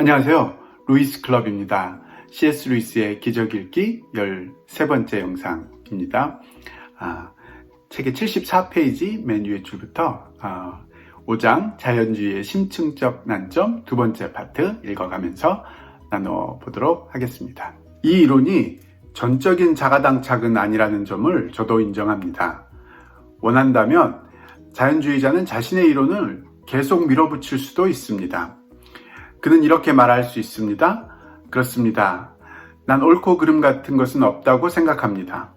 안녕하세요. 루이스 클럽입니다. C.S. 루이스의 기적 읽기 13번째 영상입니다. 책의 74페이지 맨 위에 줄부터 5장 자연주의의 심층적 난점 두 번째 파트 읽어가면서 나눠보도록 하겠습니다. 이 이론이 전적인 자가당착은 아니라는 점을 저도 인정합니다. 원한다면 자연주의자는 자신의 이론을 계속 밀어붙일 수도 있습니다. 그는 이렇게 말할 수 있습니다. 그렇습니다. 난 옳고 그름 같은 것은 없다고 생각합니다.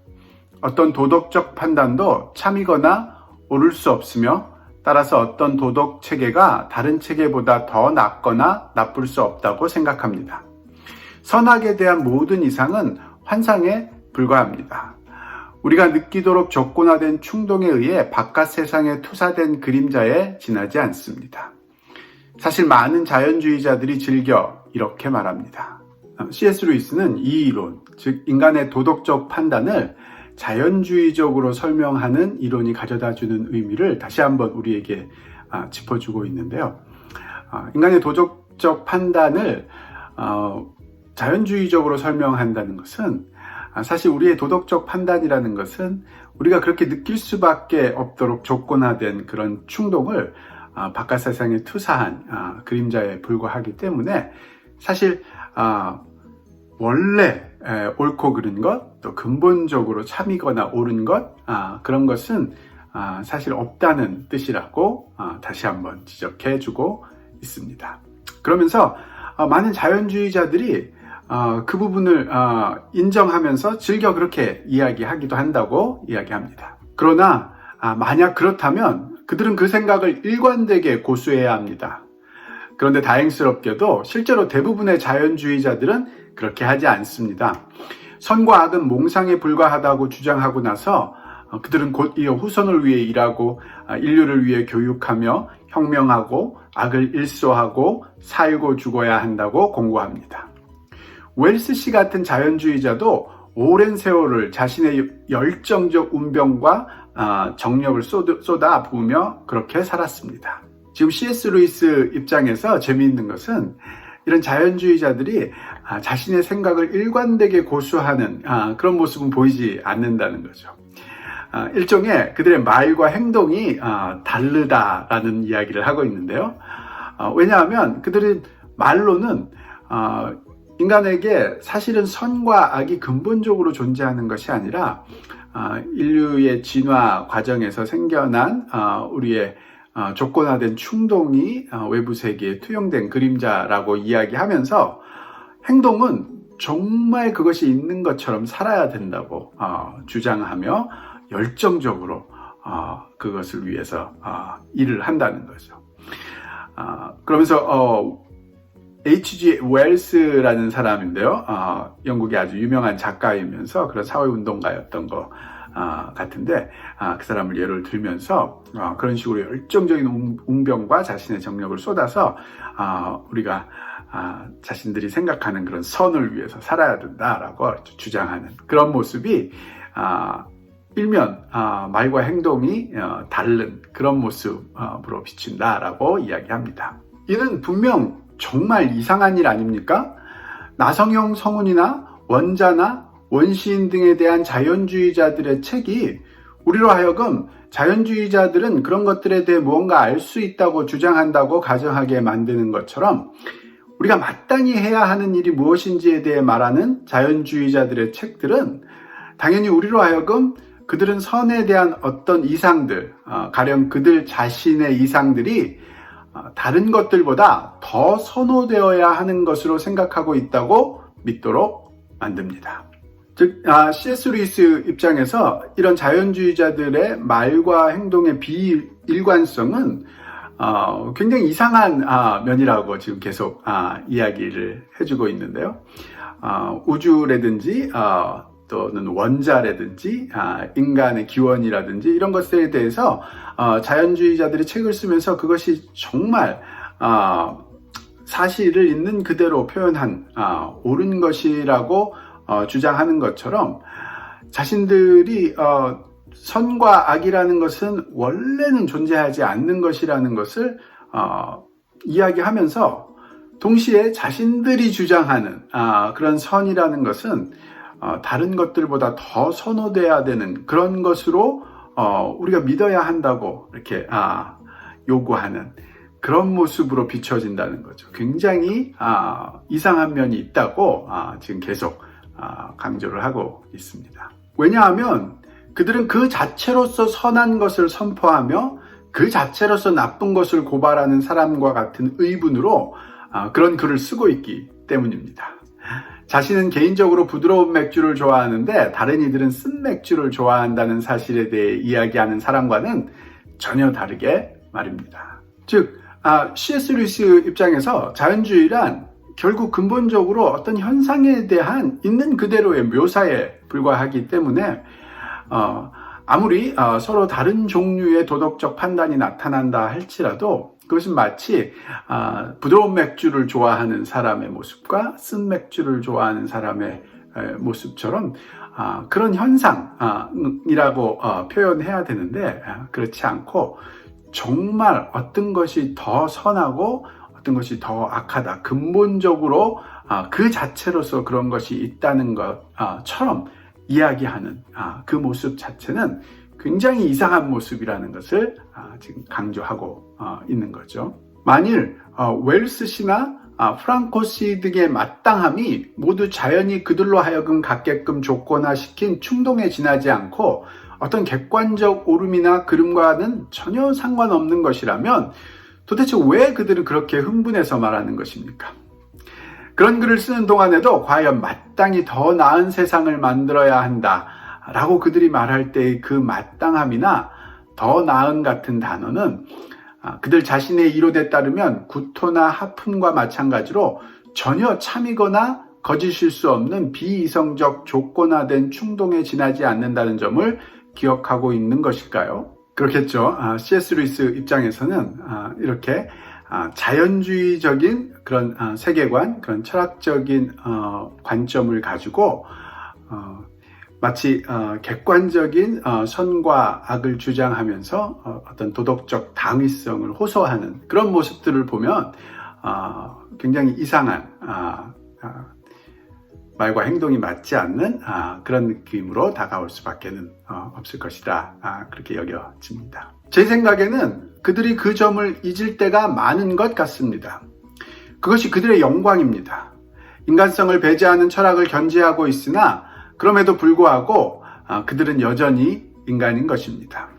어떤 도덕적 판단도 참이거나 옳을 수 없으며 따라서 어떤 도덕 체계가 다른 체계보다 더 낫거나 나쁠 수 없다고 생각합니다. 선악에 대한 모든 이상은 환상에 불과합니다. 우리가 느끼도록 조건화된 충동에 의해 바깥 세상에 투사된 그림자에 지나지 않습니다. 사실 많은 자연주의자들이 즐겨 이렇게 말합니다. C.S. 루이스는 이 이론, 즉 인간의 도덕적 판단을 자연주의적으로 설명하는 이론이 가져다주는 의미를 다시 한번 우리에게 짚어주고 있는데요. 인간의 도덕적 판단을 자연주의적으로 설명한다는 것은 사실 우리의 도덕적 판단이라는 것은 우리가 그렇게 느낄 수밖에 없도록 조건화된 그런 충동을 바깥 세상에 투사한 그림자에 불과하기 때문에 사실 원래 옳고 그른 것, 또 근본적으로 참이거나 옳은 것, 그런 것은 사실 없다는 뜻이라고 다시 한번 지적해주고 있습니다. 그러면서 많은 자연주의자들이 그 부분을 인정하면서 즐겨 그렇게 이야기하기도 한다고 이야기합니다. 그러나 만약 그렇다면 그들은 그 생각을 일관되게 고수해야 합니다. 그런데 다행스럽게도 실제로 대부분의 자연주의자들은 그렇게 하지 않습니다. 선과 악은 몽상에 불과하다고 주장하고 나서 그들은 곧 이어 후손을 위해 일하고 인류를 위해 교육하며 혁명하고 악을 일소하고 살고 죽어야 한다고 공고합니다. 웰스 씨 같은 자연주의자도 오랜 세월을 자신의 열정적 운명과 정력을 쏟아 부으며 그렇게 살았습니다. 지금 C.S. 루이스 입장에서 재미있는 것은 이런 자연주의자들이 자신의 생각을 일관되게 고수하는 그런 모습은 보이지 않는다는 거죠. 일종의 그들의 말과 행동이 다르다라는 이야기를 하고 있는데요. 왜냐하면 그들은 말로는 인간에게 사실은 선과 악이 근본적으로 존재하는 것이 아니라 인류의 진화 과정에서 생겨난 우리의 조건화된 충동이 외부 세계에 투영된 그림자라고 이야기하면서 행동은 정말 그것이 있는 것처럼 살아야 된다고 주장하며 열정적으로 그것을 위해서 일을 한다는 거죠. 그러면서 H.G. 웰스라는 사람인데요. 영국의 아주 유명한 작가이면서 그런 사회운동가였던 것 같은데 그 사람을 예를 들면서 그런 식으로 열정적인 웅변과 자신의 정력을 쏟아서 우리가 자신들이 생각하는 그런 선을 위해서 살아야 된다라고 주장하는 그런 모습이 일면 말과 행동이 다른 그런 모습으로 비친다라고 이야기합니다. 이는 분명 정말 이상한 일 아닙니까? 나성형 성운이나 원자나 원시인 등에 대한 자연주의자들의 책이 우리로 하여금 자연주의자들은 그런 것들에 대해 무언가 알 수 있다고 주장한다고 가정하게 만드는 것처럼 우리가 마땅히 해야 하는 일이 무엇인지에 대해 말하는 자연주의자들의 책들은 당연히 우리로 하여금 그들은 선에 대한 어떤 이상들, 가령 그들 자신의 이상들이 다른 것들보다 더 선호되어야 하는 것으로 생각하고 있다고 믿도록 만듭니다. 즉, C.S. 루이스 입장에서 이런 자연주의자들의 말과 행동의 비일관성은 굉장히 이상한 면이라고 지금 계속 이야기를 해주고 있는데요. 우주라든지 또는 원자라든지 인간의 기원이라든지 이런 것들에 대해서 자연주의자들이 책을 쓰면서 그것이 정말 사실을 있는 그대로 표현한 옳은 것이라고 주장하는 것처럼 자신들이 선과 악이라는 것은 원래는 존재하지 않는 것이라는 것을 이야기하면서 동시에 자신들이 주장하는 그런 선이라는 것은 다른 것들보다 더 선호돼야 되는 그런 것으로 우리가 믿어야 한다고 이렇게 요구하는 그런 모습으로 비춰진다는 거죠. 굉장히 이상한 면이 있다고 지금 계속 강조를 하고 있습니다. 왜냐하면 그들은 그 자체로서 선한 것을 선포하며 그 자체로서 나쁜 것을 고발하는 사람과 같은 의분으로 그런 글을 쓰고 있기 때문입니다. 자신은 개인적으로 부드러운 맥주를 좋아하는데 다른 이들은 쓴 맥주를 좋아한다는 사실에 대해 이야기하는 사람과는 전혀 다르게 말입니다. 즉, C.S. 루이스 입장에서 자연주의란 결국 근본적으로 어떤 현상에 대한 있는 그대로의 묘사에 불과하기 때문에 아무리 서로 다른 종류의 도덕적 판단이 나타난다 할지라도 그것은 마치 부드러운 맥주를 좋아하는 사람의 모습과 쓴 맥주를 좋아하는 사람의 모습처럼 그런 현상이라고 표현해야 되는데 그렇지 않고 정말 어떤 것이 더 선하고 어떤 것이 더 악하다, 근본적으로 그 자체로서 그런 것이 있다는 것처럼 이야기하는 그 모습 자체는 굉장히 이상한 모습이라는 것을 지금 강조하고 있는 거죠. 만일 웰스 씨나 프랑코 씨 등의 마땅함이 모두 자연이 그들로 하여금 갖게끔 조건화시킨 충동에 지나지 않고 어떤 객관적 옳음이나 그름과는 전혀 상관없는 것이라면 도대체 왜 그들은 그렇게 흥분해서 말하는 것입니까? 그런 글을 쓰는 동안에도 과연 마땅히 더 나은 세상을 만들어야 한다 라고 그들이 말할 때의 그 마땅함이나 더 나은 같은 단어는 그들 자신의 이론에 따르면 구토나 하품과 마찬가지로 전혀 참이거나 거짓일 수 없는 비이성적 조건화된 충동에 지나지 않는다는 점을 기억하고 있는 것일까요? 그렇겠죠. C.S. 루이스 입장에서는 이렇게 자연주의적인 그런 세계관, 그런 철학적인 관점을 가지고 마치 객관적인 선과 악을 주장하면서 어떤 도덕적 당위성을 호소하는 그런 모습들을 보면 굉장히 이상한 말과 행동이 맞지 않는 그런 느낌으로 다가올 수밖에는 없을 것이다. 그렇게 여겨집니다. 제 생각에는 그들이 그 점을 잊을 때가 많은 것 같습니다. 그것이 그들의 영광입니다. 인간성을 배제하는 철학을 견지하고 있으나 그럼에도 불구하고 그들은 여전히 인간인 것입니다.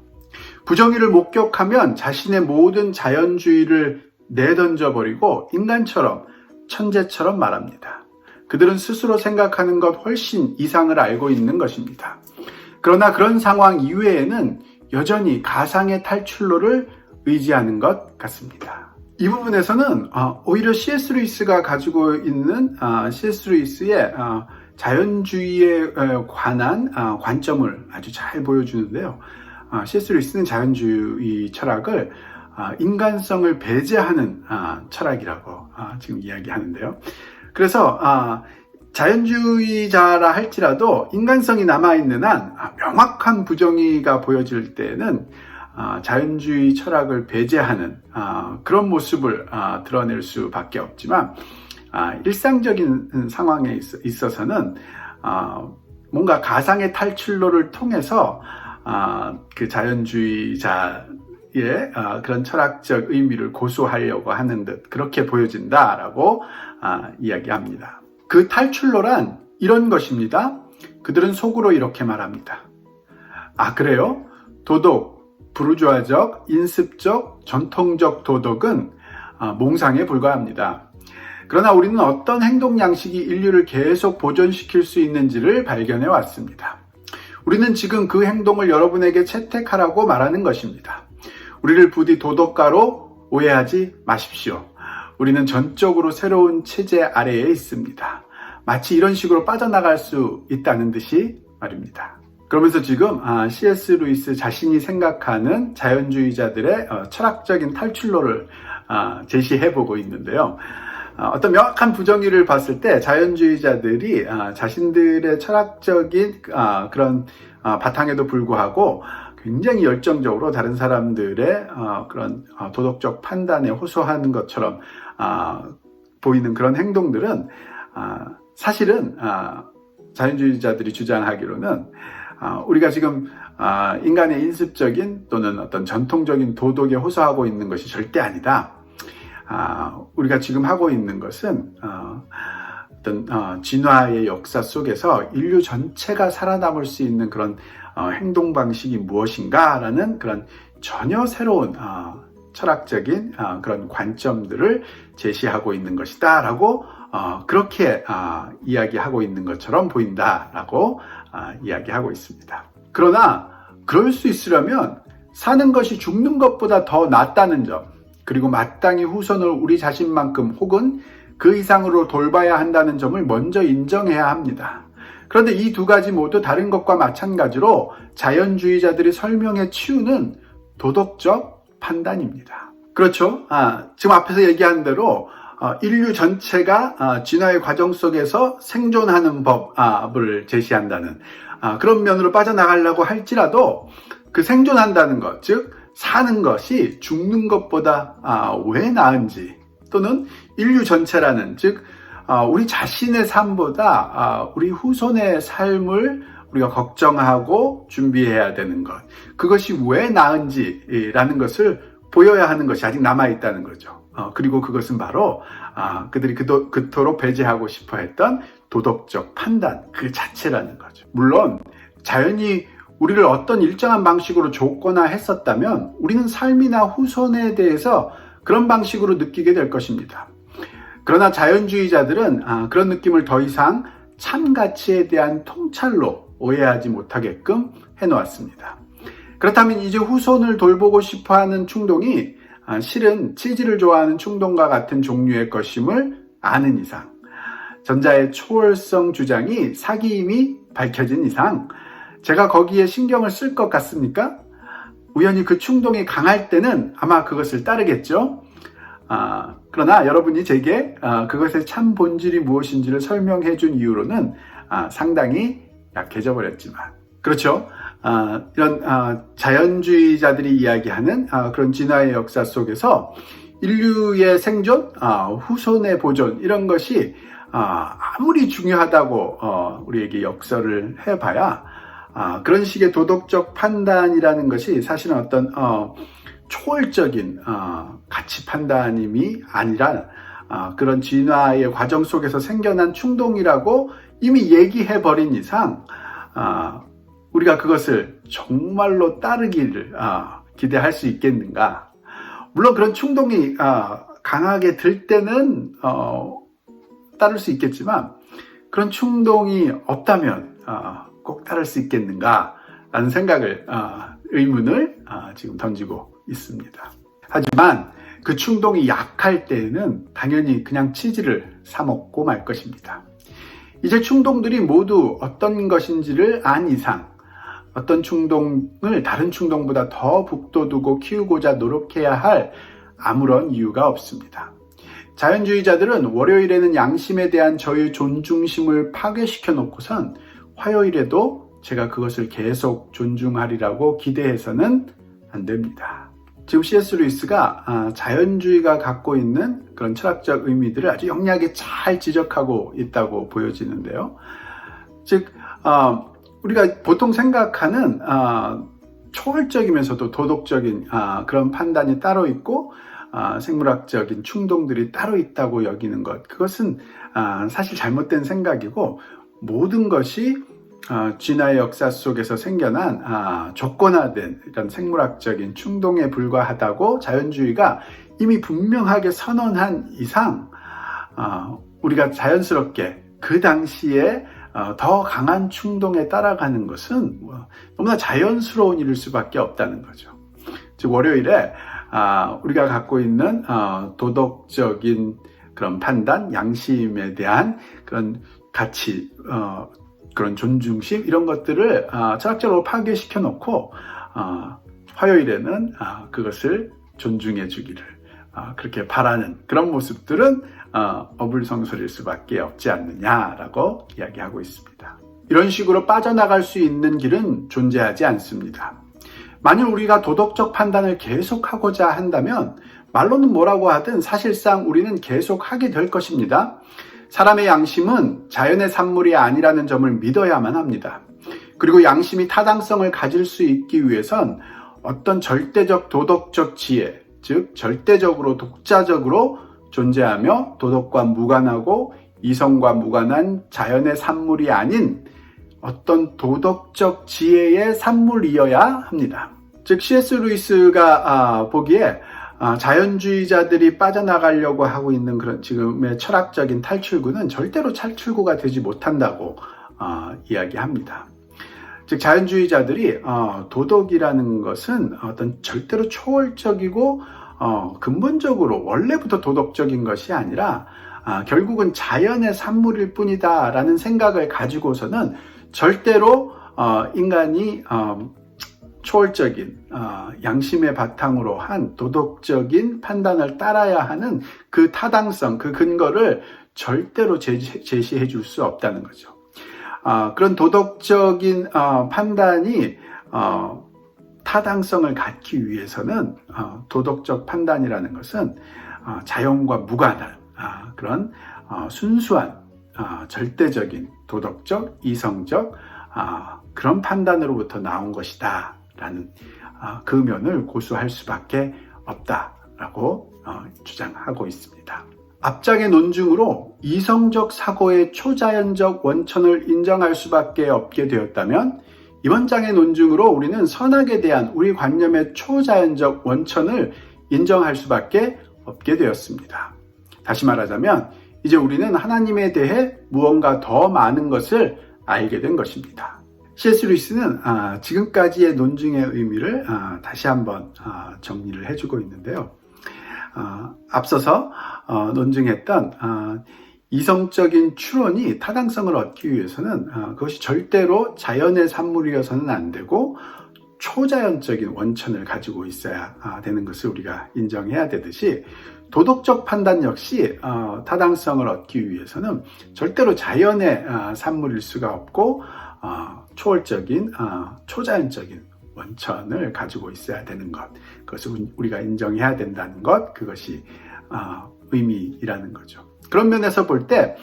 부정의를 목격하면 자신의 모든 자연주의를 내던져버리고 인간처럼 천재처럼 말합니다. 그들은 스스로 생각하는 것 훨씬 이상을 알고 있는 것입니다. 그러나 그런 상황 이외에는 여전히 가상의 탈출로를 의지하는 것 같습니다. 이 부분에서는 오히려 C.S. 루이스가 가지고 있는 C.S. 루이스의 자연주의에 관한 관점을 아주 잘 보여주는데요. C.S. 루이스는 자연주의 철학을 인간성을 배제하는 철학이라고 지금 이야기하는데요. 그래서 자연주의자라 할지라도 인간성이 남아있는 한 명확한 부정의가 보여질 때에는 자연주의 철학을 배제하는 그런 모습을 드러낼 수밖에 없지만 일상적인 상황에 있어서는 뭔가 가상의 탈출로를 통해서 그 자연주의자의 그런 철학적 의미를 고수하려고 하는 듯 그렇게 보여진다라고 이야기합니다. 그 탈출로란 이런 것입니다. 그들은 속으로 이렇게 말합니다. 그래요? 도덕, 부르주아적, 인습적, 전통적 도덕은 몽상에 불과합니다. 그러나 우리는 어떤 행동 양식이 인류를 계속 보존시킬 수 있는지를 발견해 왔습니다. 우리는 지금 그 행동을 여러분에게 채택하라고 말하는 것입니다. 우리를 부디 도덕가로 오해하지 마십시오. 우리는 전적으로 새로운 체제 아래에 있습니다. 마치 이런 식으로 빠져나갈 수 있다는 듯이 말입니다. 그러면서 지금 C.S. 루이스 자신이 생각하는 자연주의자들의 철학적인 탈출로를 제시해보고 있는데요. 어떤 명확한 부정의를 봤을 때 자연주의자들이 자신들의 철학적인 그런 바탕에도 불구하고 굉장히 열정적으로 다른 사람들의 그런 도덕적 판단에 호소하는 것처럼 보이는 그런 행동들은 사실은 자연주의자들이 주장하기로는 우리가 지금 인간의 인습적인 또는 어떤 전통적인 도덕에 호소하고 있는 것이 절대 아니다. 우리가 지금 하고 있는 것은 어떤 진화의 역사 속에서 인류 전체가 살아남을 수 있는 그런 행동 방식이 무엇인가라는 그런 전혀 새로운 철학적인 그런 관점들을 제시하고 있는 것이다 라고 그렇게 이야기하고 있는 것처럼 보인다 라고 이야기하고 있습니다. 그러나 그럴 수 있으려면 사는 것이 죽는 것보다 더 낫다는 점, 그리고 마땅히 후손을 우리 자신만큼 혹은 그 이상으로 돌봐야 한다는 점을 먼저 인정해야 합니다. 그런데 이 두 가지 모두 다른 것과 마찬가지로 자연주의자들이 설명해 치우는 도덕적 판단입니다. 그렇죠? 지금 앞에서 얘기한 대로 인류 전체가 진화의 과정 속에서 생존하는 법을 제시한다는 그런 면으로 빠져나가려고 할지라도 그 생존한다는 것, 즉 사는 것이 죽는 것보다 왜 나은지, 또는 인류 전체라는, 즉 우리 자신의 삶보다 우리 후손의 삶을 우리가 걱정하고 준비해야 되는 것, 그것이 왜 나은지라는 것을 보여야 하는 것이 아직 남아있다는 거죠. 그리고 그것은 바로 그들이 그토록 배제하고 싶어 했던 도덕적 판단 그 자체라는 거죠. 물론 자연이 우리를 어떤 일정한 방식으로 줬거나 했었다면 우리는 삶이나 후손에 대해서 그런 방식으로 느끼게 될 것입니다. 그러나 자연주의자들은 그런 느낌을 더 이상 참 가치에 대한 통찰로 오해하지 못하게끔 해놓았습니다. 그렇다면 이제 후손을 돌보고 싶어하는 충동이 실은 치즈를 좋아하는 충동과 같은 종류의 것임을 아는 이상, 전자의 초월성 주장이 사기임이 밝혀진 이상 제가 거기에 신경을 쓸 것 같습니까? 우연히 그 충동이 강할 때는 아마 그것을 따르겠죠. 그러나 여러분이 제게 그것의 참 본질이 무엇인지를 설명해 준 이후로는 상당히 약해져 버렸지만, 그렇죠. 이런 자연주의자들이 이야기하는 그런 진화의 역사 속에서 인류의 생존, 후손의 보존, 이런 것이 아무리 중요하다고 우리에게 역설을 해봐야 그런 식의 도덕적 판단이라는 것이 사실은 어떤 초월적인 가치 판단임이 아니라 그런 진화의 과정 속에서 생겨난 충동이라고 이미 얘기해버린 이상 우리가 그것을 정말로 따르기를 기대할 수 있겠는가. 물론 그런 충동이 강하게 들 때는 따를 수 있겠지만 그런 충동이 없다면 꼭 따를 수 있겠는가 라는 생각을 의문을 지금 던지고 있습니다. 하지만 그 충동이 약할 때에는 당연히 그냥 치즈를 사 먹고 말 것입니다. 이제 충동들이 모두 어떤 것인지를 안 이상 어떤 충동을 다른 충동보다 더 북돋우고 키우고자 노력해야 할 아무런 이유가 없습니다. 자연주의자들은 월요일에는 양심에 대한 저의 존중심을 파괴시켜 놓고선 화요일에도 제가 그것을 계속 존중하리라고 기대해서는 안 됩니다. 지금 C.S. 루이스가 자연주의가 갖고 있는 그런 철학적 의미들을 아주 영리하게 잘 지적하고 있다고 보여지는데요. 즉 우리가 보통 생각하는 초월적이면서도 도덕적인 그런 판단이 따로 있고 생물학적인 충동들이 따로 있다고 여기는 것, 그것은 사실 잘못된 생각이고 모든 것이 진화의 역사 속에서 생겨난 조건화된 이런 생물학적인 충동에 불과하다고 자연주의가 이미 분명하게 선언한 이상 우리가 자연스럽게 그 당시에 더 강한 충동에 따라가는 것은 너무나 자연스러운 일일 수밖에 없다는 거죠. 즉 월요일에 우리가 갖고 있는 도덕적인 그런 판단, 양심에 대한 그런 가치, 그런 존중심, 이런 것들을 철학적으로 파괴시켜 놓고 화요일에는 그것을 존중해 주기를 그렇게 바라는 그런 모습들은 어불성설일 수밖에 없지 않느냐라고 이야기하고 있습니다. 이런 식으로 빠져나갈 수 있는 길은 존재하지 않습니다. 만일 우리가 도덕적 판단을 계속하고자 한다면 말로는 뭐라고 하든 사실상 우리는 계속 하게 될 것입니다. 사람의 양심은 자연의 산물이 아니라는 점을 믿어야만 합니다. 그리고 양심이 타당성을 가질 수 있기 위해선 어떤 절대적 도덕적 지혜, 즉 절대적으로 독자적으로 존재하며 도덕과 무관하고 이성과 무관한 자연의 산물이 아닌 어떤 도덕적 지혜의 산물이어야 합니다. 즉 C.S. 루이스가 보기에 자연주의자들이 빠져나가려고 하고 있는 그런 지금의 철학적인 탈출구는 절대로 탈출구가 되지 못한다고 이야기합니다. 즉 자연주의자들이 도덕이라는 것은 어떤 절대로 초월적이고 근본적으로 원래부터 도덕적인 것이 아니라 결국은 자연의 산물일 뿐이다 라는 생각을 가지고서는 절대로 인간이 초월적인 양심의 바탕으로 한 도덕적인 판단을 따라야 하는 그 타당성, 그 근거를 절대로 제시해 줄 수 없다는 거죠. 그런 도덕적인 판단이 타당성을 갖기 위해서는 도덕적 판단이라는 것은 자연과 무관한 그런 순수한 절대적인 도덕적, 이성적 그런 판단으로부터 나온 것이다 라는 그 면을 고수할 수밖에 없다라고 주장하고 있습니다. 앞장의 논증으로 이성적 사고의 초자연적 원천을 인정할 수밖에 없게 되었다면 이번 장의 논증으로 우리는 선악에 대한 우리 관념의 초자연적 원천을 인정할 수밖에 없게 되었습니다. 다시 말하자면 이제 우리는 하나님에 대해 무언가 더 많은 것을 알게 된 것입니다. C.S. 루이스는 지금까지의 논증의 의미를 다시 한번 정리를 해주고 있는데요. 앞서서 논증했던 이성적인 추론이 타당성을 얻기 위해서는 그것이 절대로 자연의 산물이어서는 안 되고 초자연적인 원천을 가지고 있어야 되는 것을 우리가 인정해야 되듯이 도덕적 판단 역시 타당성을 얻기 위해서는 절대로 자연의 산물일 수가 없고 초월적인 초자연적인 원천을 가지고 있어야 되는 것, 그것을 우리가 인정해야 된다는 것, 그것이 의미라는 거죠. 그런 면에서 볼 때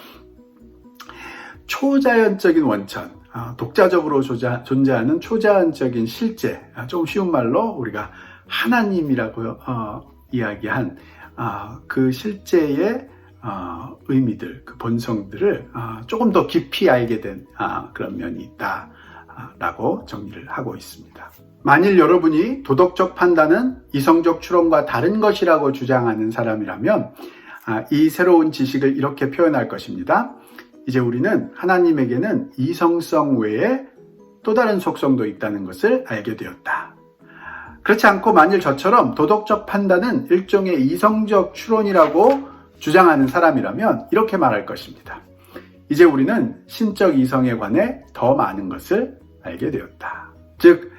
초자연적인 원천, 독자적으로 존재하는 초자연적인 실제, 좀 쉬운 말로 우리가 하나님이라고 이야기한 그 실제의 의미들, 그 본성들을 조금 더 깊이 알게 된 그런 면이 있다라고 정리를 하고 있습니다. 만일 여러분이 도덕적 판단은 이성적 추론과 다른 것이라고 주장하는 사람이라면 이 새로운 지식을 이렇게 표현할 것입니다. 이제 우리는 하나님에게는 이성성 외에 또 다른 속성도 있다는 것을 알게 되었다. 그렇지 않고 만일 저처럼 도덕적 판단은 일종의 이성적 추론이라고 주장하는 사람이라면 이렇게 말할 것입니다. 이제 우리는 신적 이성에 관해 더 많은 것을 알게 되었다. 즉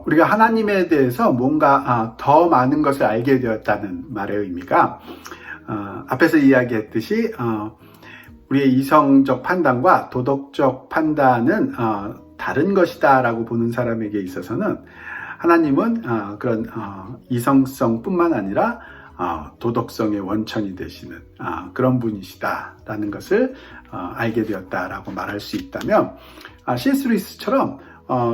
우리가 하나님에 대해서 뭔가 더 많은 것을 알게 되었다는 말의 의미가 앞에서 이야기했듯이 우리의 이성적 판단과 도덕적 판단은 다른 것이다 라고 보는 사람에게 있어서는 하나님은 그런 이성성 뿐만 아니라 도덕성의 원천이 되시는 그런 분이시다 라는 것을 알게 되었다라고 말할 수 있다면 C.S. 루이스처럼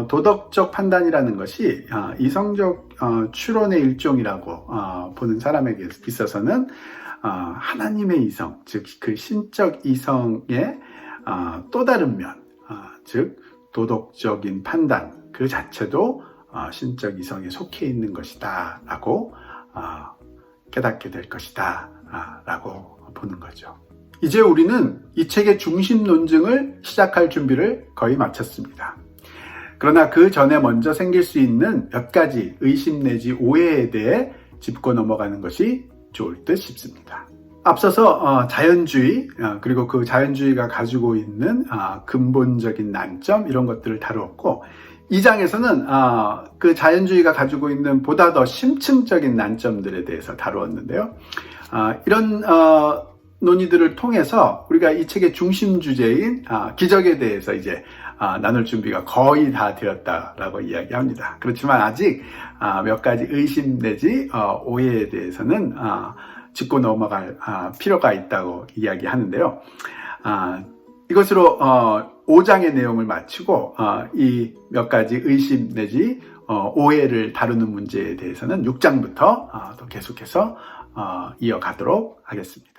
도덕적 판단이라는 것이 이성적 추론의 일종이라고 보는 사람에게 있어서는 하나님의 이성, 즉 그 신적 이성의 또 다른 면, 즉 도덕적인 판단 그 자체도 신적 이성에 속해 있는 것이다 라고 깨닫게 될 것이다 라고 보는 거죠. 이제 우리는 이 책의 중심 논증을 시작할 준비를 거의 마쳤습니다. 그러나 그 전에 먼저 생길 수 있는 몇 가지 의심 내지 오해에 대해 짚고 넘어가는 것이 좋을 듯 싶습니다. 앞서서 자연주의, 그리고 그 자연주의가 가지고 있는 근본적인 난점 이런 것들을 다루었고, 이 장에서는 그 자연주의가 가지고 있는 보다 더 심층적인 난점들에 대해서 다루었는데요. 이런 논의들을 통해서 우리가 이 책의 중심 주제인 기적에 대해서 이제 나눌 준비가 거의 다 되었다라고 이야기합니다. 그렇지만 아직 몇 가지 의심 내지 오해에 대해서는 짚고 넘어갈 필요가 있다고 이야기하는데요. 이것으로 5장의 내용을 마치고 이 몇 가지 의심 내지 오해를 다루는 문제에 대해서는 6장부터 또 계속해서 이어가도록 하겠습니다.